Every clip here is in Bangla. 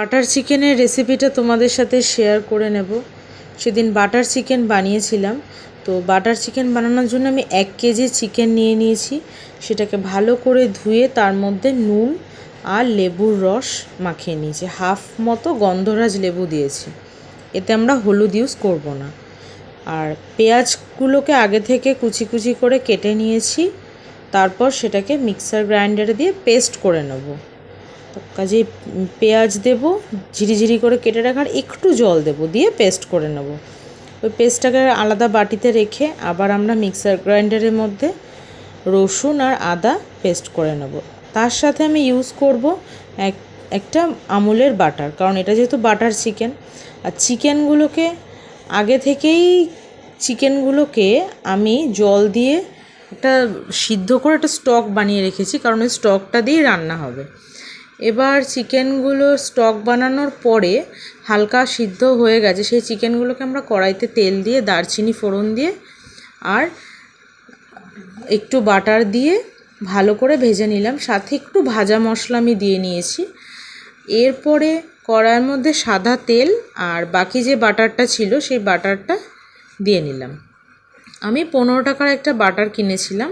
বাটার চিকেনের রেসিপিটা তোমাদের সাথে শেয়ার করে নেব। সেদিন বাটার চিকেন বানিয়েছিলাম। তো বাটার চিকেন বানানোর জন্য আমি 1 কেজি চিকেন নিয়ে নিয়েছি। সেটাকে ভালো করে ধুয়ে তার মধ্যে নুন আর লেবুর রস মাখিয়ে নিয়েছি। হাফ মতো গন্ধরাজ লেবু দিয়েছি, এতে আমরা হলুদ ইউজ করব না। আর পেঁয়াজগুলোকে আগে থেকে কুচি কুচি করে কেটে নিয়েছি। তারপর সেটাকে মিক্সার গ্রাইন্ডারে দিয়ে পেস্ট করে নেব। কাজেই পেঁয়াজ দেব, ঝিরিঝিরি করে কেটে রাখার একটু জল দেব, দিয়ে পেস্ট করে নেব। ওই পেস্টটাকে আলাদা বাটিতে রেখে আবার আমরা মিক্সার গ্রাইন্ডারের মধ্যে রসুন আর আদা পেস্ট করে নেব। তার সাথে আমি ইউজ করব একটা আমুলের বাটার, কারণ এটা যেহেতু বাটার চিকেন। আর চিকেনগুলোকে আমি জল দিয়ে একটা সিদ্ধ করে একটা স্টক বানিয়ে রেখেছি, কারণ ওই স্টকটা দিয়েই রান্না হবে। এবার চিকেনগুলো স্টক বানানোর পরে হালকা সিদ্ধ হয়ে গেছে, সেই চিকেনগুলোকে আমরা কড়াইতে তেল দিয়ে দারচিনি ফোড়ন দিয়ে আর একটু বাটার দিয়ে ভালো করে ভেজে নিলাম। সাথে একটু ভাজা মশলা আমি দিয়ে নিয়েছি। এরপরে কড়াইয়ের মধ্যে সাদা তেল আর বাকি যে বাটারটা ছিল সেই বাটারটা দিয়ে নিলাম। আমি 15 টাকার একটা বাটার কিনেছিলাম,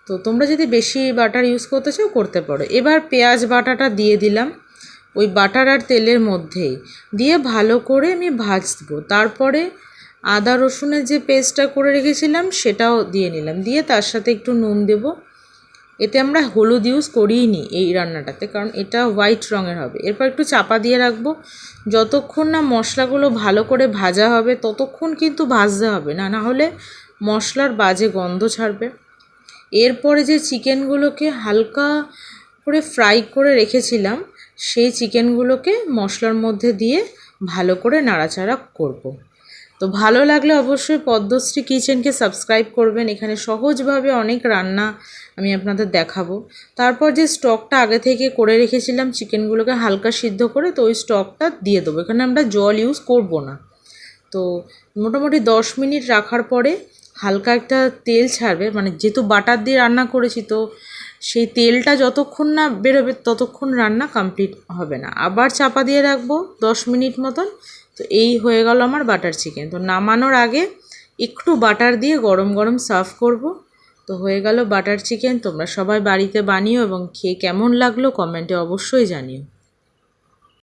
তো তোমরা যদি বেশি বাটার ইউজ করতে চাও করতে পারো। এবার পেঁয়াজ বাটাটা দিয়ে দিলাম ওই বাটার আর তেলের মধ্যেই, দিয়ে ভালো করে আমি ভাজবো। তারপরে আদা রসুনের যে পেস্টটা করে রেখেছিলাম সেটাও দিয়ে নিলাম, দিয়ে তার সাথে একটু নুন দেব। এতে আমরা হলুদ ইউজ করিনি এই রান্নাটাতে, কারণ এটা হোয়াইট রঙের হবে। এরপর একটু চাপা দিয়ে রাখবো। যতক্ষণ না মশলাগুলো ভালো করে ভাজা হবে ততক্ষণ কিন্তু ভাজতে হবে, না হলে মশলার বাজে গন্ধ ছাড়বে। এরপরে যে চিকেনগুলোকে হালকা করে ফ্রাই করে রেখেছিলাম সেই চিকেনগুলোকে মশলার মধ্যে দিয়ে ভালো করে নাড়াচাড়া করব। তো ভালো লাগলে অবশ্যই পদ্মশ্রী কিচেনকে সাবস্ক্রাইব করবেন। এখানে সহজভাবে অনেক রান্না আমি আপনাদের দেখাবো। তারপর যে স্টকটা আগে থেকে করে রেখেছিলাম চিকেনগুলোকে হালকা সিদ্ধ করে, তো ওই স্টকটা দিয়ে দেবো। এখানে আমরা জল ইউজ করব না। তো মোটামুটি 10 মিনিট রাখার পরে হালকা একটা তেল ছাড়বে, মানে যেহেতু বাটার দিয়ে রান্না করেছি তো সেই তেলটা যতক্ষণ না বেরোবে ততক্ষণ রান্না কমপ্লিট হবে না। আবার চাপা দিয়ে রাখবো 10 মিনিট মতন। তো এই হয়ে গেল আমার বাটার চিকেন। তো নামানোর আগে একটু বাটার দিয়ে গরম গরম সার্ভ করব। তো হয়ে গেল বাটার চিকেন। তোমরা সবাই বাড়িতে বানিও এবং খেয়ে কেমন লাগলো কমেন্টে অবশ্যই জানিও।